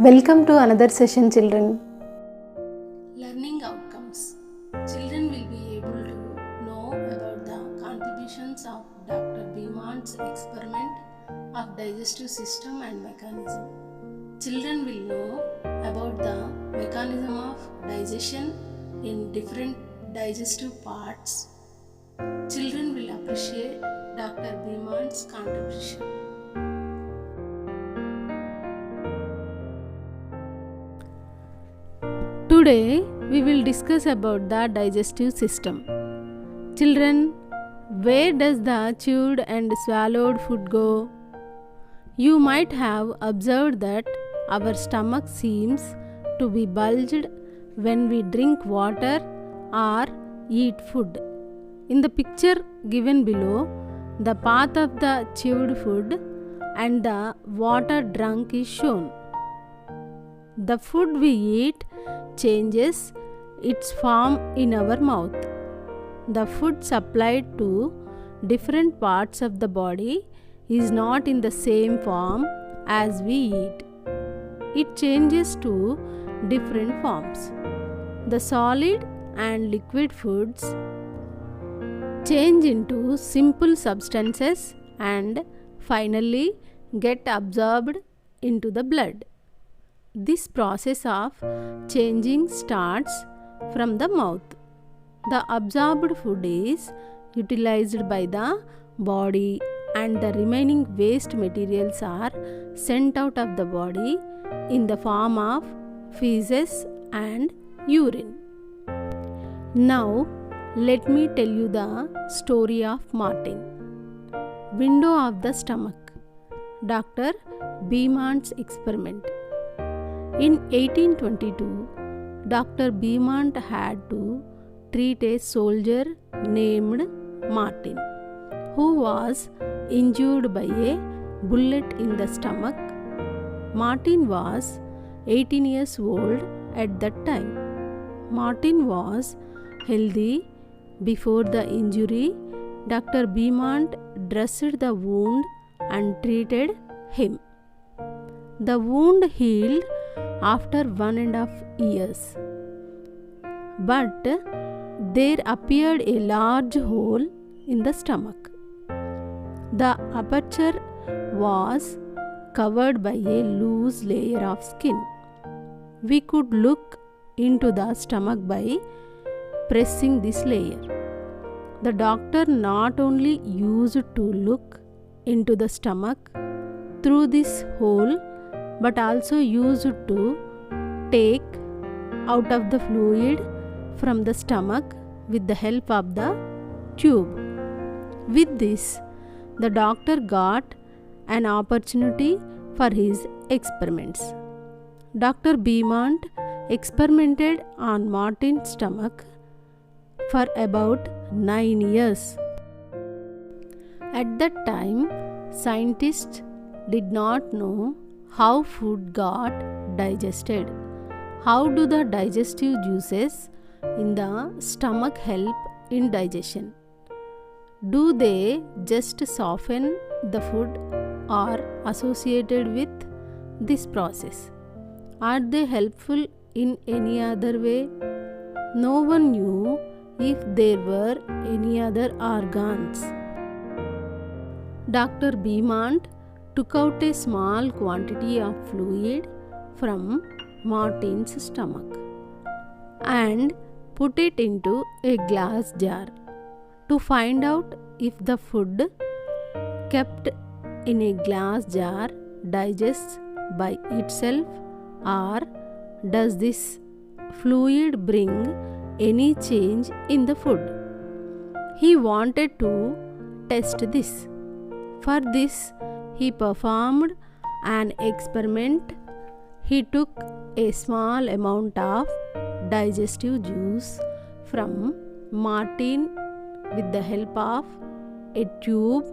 Welcome to another session, children. Learning outcomes. Children will be able to know about the contributions of Dr. Beeman's experiment of digestive system and mechanism. Children will know about the mechanism of digestion in different digestive parts. Children will appreciate Dr. Beeman's contribution. Today we will discuss about the digestive system. Children, where does the chewed and swallowed food go? You might have observed that our stomach seems to be bulged when we drink water or eat food. In the picture given below, the path of the chewed food and the water drunk is shown. The food we eat changes its form in our mouth. The food supplied to different parts of the body is not in the same form as we eat. It changes to different forms. The solid and liquid foods change into simple substances and finally get absorbed into the blood. This process of changing starts from the mouth. The absorbed food is utilized by the body and the remaining waste materials are sent out of the body in the form of feces and urine. Now, let me tell you the story of Martin. Window of the stomach. Dr. Beeman's experiment. In 1822, Dr. Beeman had to treat a soldier named Martin, who was injured by a bullet in the stomach. Martin was 18 years old at that time. Martin was healthy before the injury. Dr. Beeman dressed the wound and treated him. The wound healed after 1.5 years. But there appeared a large hole in the stomach. The aperture was covered by a loose layer of skin. We could look into the stomach by pressing this layer. The doctor not only used to look into the stomach through this hole but also used to take out of the fluid from the stomach with the help of the tube. With this, the doctor got an opportunity for his experiments. Dr. Beeman experimented on Martin's stomach for about 9 years. At that time, scientists did not know how food got digested. How do the digestive juices in the stomach help in digestion? Do they just soften the food or associated with this process? Are they helpful in any other way? No one knew if there were any other organs. Dr. Beeman took out a small quantity of fluid from Martin's stomach and put it into a glass jar to find out if the food kept in a glass jar digests by itself or does this fluid bring any change in the food. He wanted to test this. For this, he performed an experiment. He took a small amount of digestive juice from Martin with the help of a tube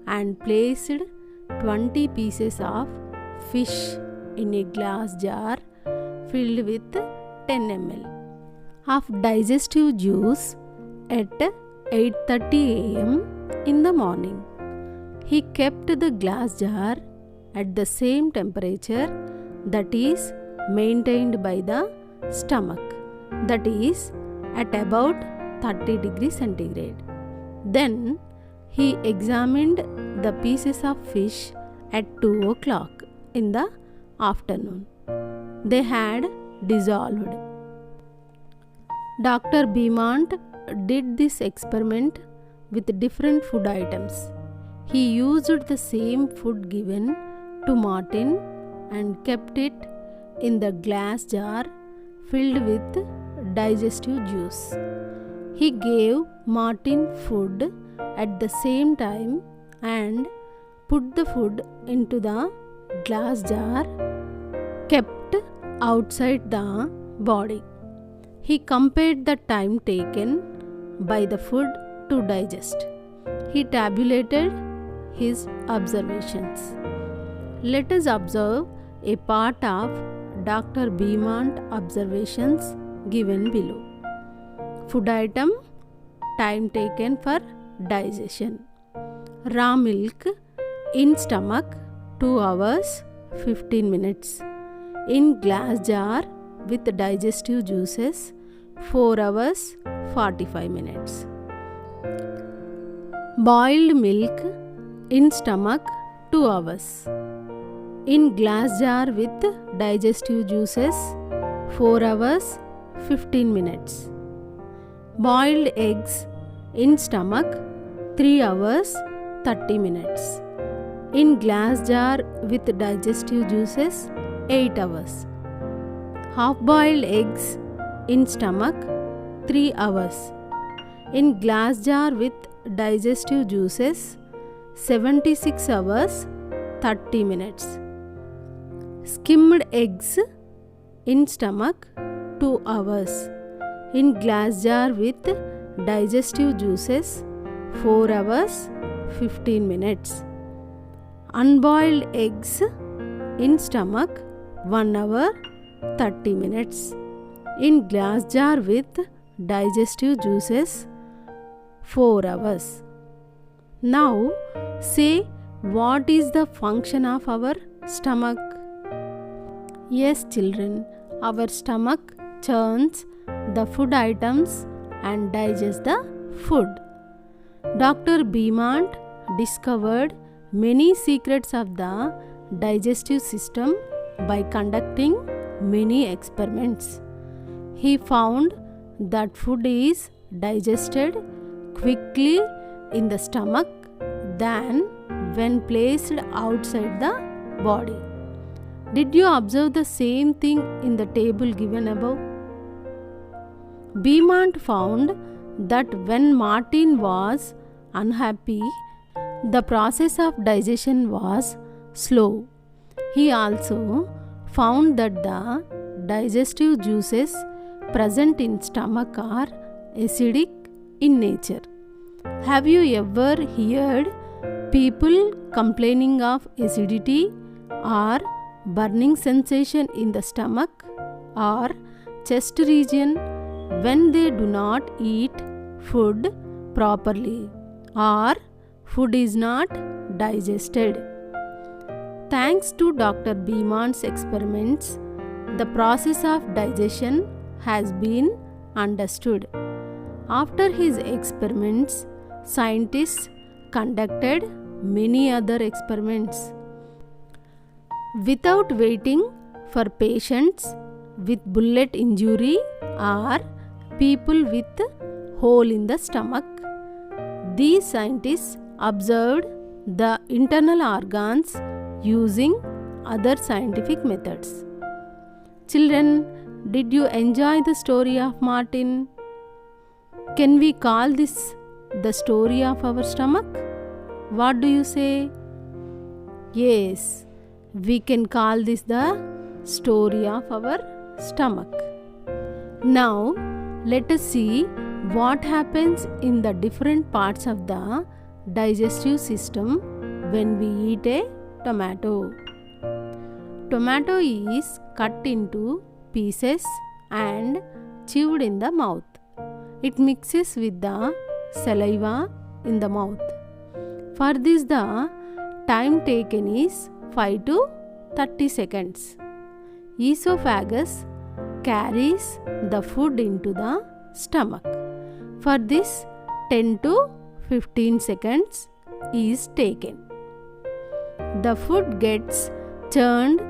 and placed 20 pieces of fish in a glass jar filled with 10 ml of digestive juice at 8:30 a.m. in the morning. He kept the glass jar at the same temperature that is maintained by the stomach, that is at about 30 degrees centigrade. Then he examined the pieces of fish at 2 o'clock in the afternoon. They had dissolved. Dr. Beaumont did this experiment with different food items. He used the same food given to Martin and kept it in the glass jar filled with digestive juice. He gave Martin food at the same time and put the food into the glass jar kept outside the body. He compared the time taken by the food to digest. He tabulated his observations. Let us observe a part of Dr. Beaumont observations given below. Food item, time taken for digestion. Raw milk in stomach 2 hours 15 minutes. In glass jar with digestive juices 4 hours 45 minutes. Boiled milk in stomach 2 hours. In glass jar with digestive juices 4 hours 15 minutes. Boiled eggs in stomach 3 hours 30 minutes. In glass jar with digestive juices 8 hours. Half-boiled eggs in stomach 3 hours. In glass jar with digestive juices 76 hours 30 minutes. Skimmed eggs in stomach 2 hours. In glass jar with digestive juices 4 hours 15 minutes. Unboiled eggs in stomach 1 hour 30 minutes. In glass jar with digestive juices 4 hours. Now say, what is the function of our stomach? Yes, children, our stomach churns the food items and digests the food. Dr. Beaumont discovered many secrets of the digestive system by conducting many experiments. He found that food is digested quickly in the stomach than when placed outside the body. Did you observe the same thing in the table given above? Beaumont found that when Martin was unhappy, the process of digestion was slow. He also found that the digestive juices present in stomach are acidic in nature. Have you ever heard people complaining of acidity or burning sensation in the stomach or chest region when they do not eat food properly or food is not digested? Thanks to Dr. Beaumont's experiments, the process of digestion has been understood. After his experiments, scientists conducted many other experiments. Without waiting for patients with bullet injury or people with hole in the stomach, these scientists observed the internal organs using other scientific methods. Children, did you enjoy the story of Martin? Can we call this the story of our stomach? What do you say? Yes, we can call this the story of our stomach. Now, let us see what happens in the different parts of the digestive system when we eat a tomato. Tomato is cut into pieces and chewed in the mouth. It mixes with the saliva in the mouth. For this, the time taken is 5 to 30 seconds. esophagus carries the food into the stomach. For this, 10 to 15 seconds is taken. The food gets churned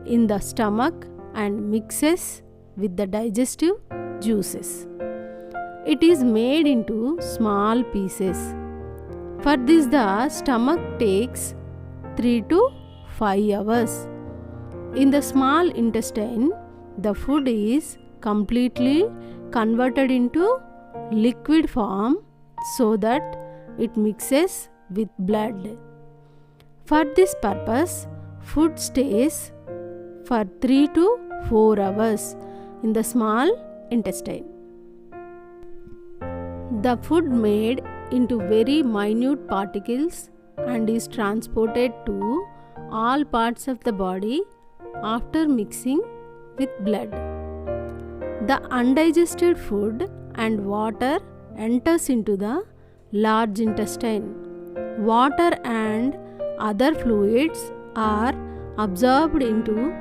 in the stomach and mixes with the digestive juices. It is made into small pieces. For this, the stomach takes 3 to 5 hours. In the small intestine, the food is completely converted into liquid form so that it mixes with blood. For this purpose, food stays for 3 to 4 hours in the small intestine. The food made into very minute particles and is transported to all parts of the body after mixing with blood. The undigested food and water enters into the large intestine. Water and other fluids are absorbed into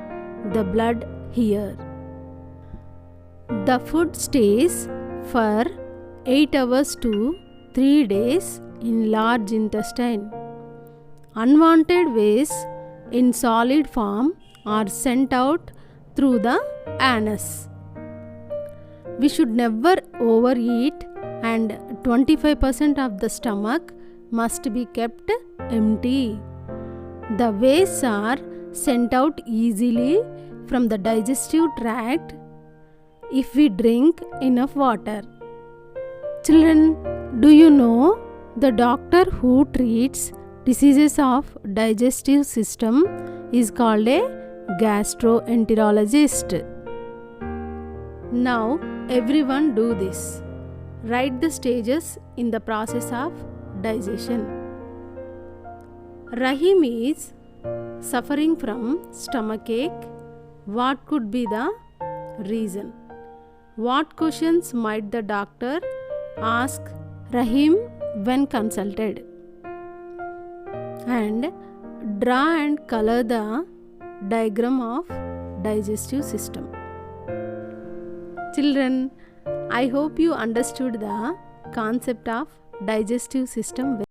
the blood here. The food stays for 8 hours to 3 days in large intestine. Unwanted waste in solid form are sent out through the anus. We should never overeat, and 25% of the stomach must be kept empty. The wastes are sent out easily from the digestive tract if we drink enough water. Children, do you know the doctor who treats diseases of digestive system is called a gastroenterologist? Now everyone do this. Write the stages in the process of digestion. Rahim is suffering from stomachache. What could be the reason? What questions might the doctor ask Rahim when consulted? And draw and color the diagram of digestive system. Children, I hope you understood the concept of digestive system.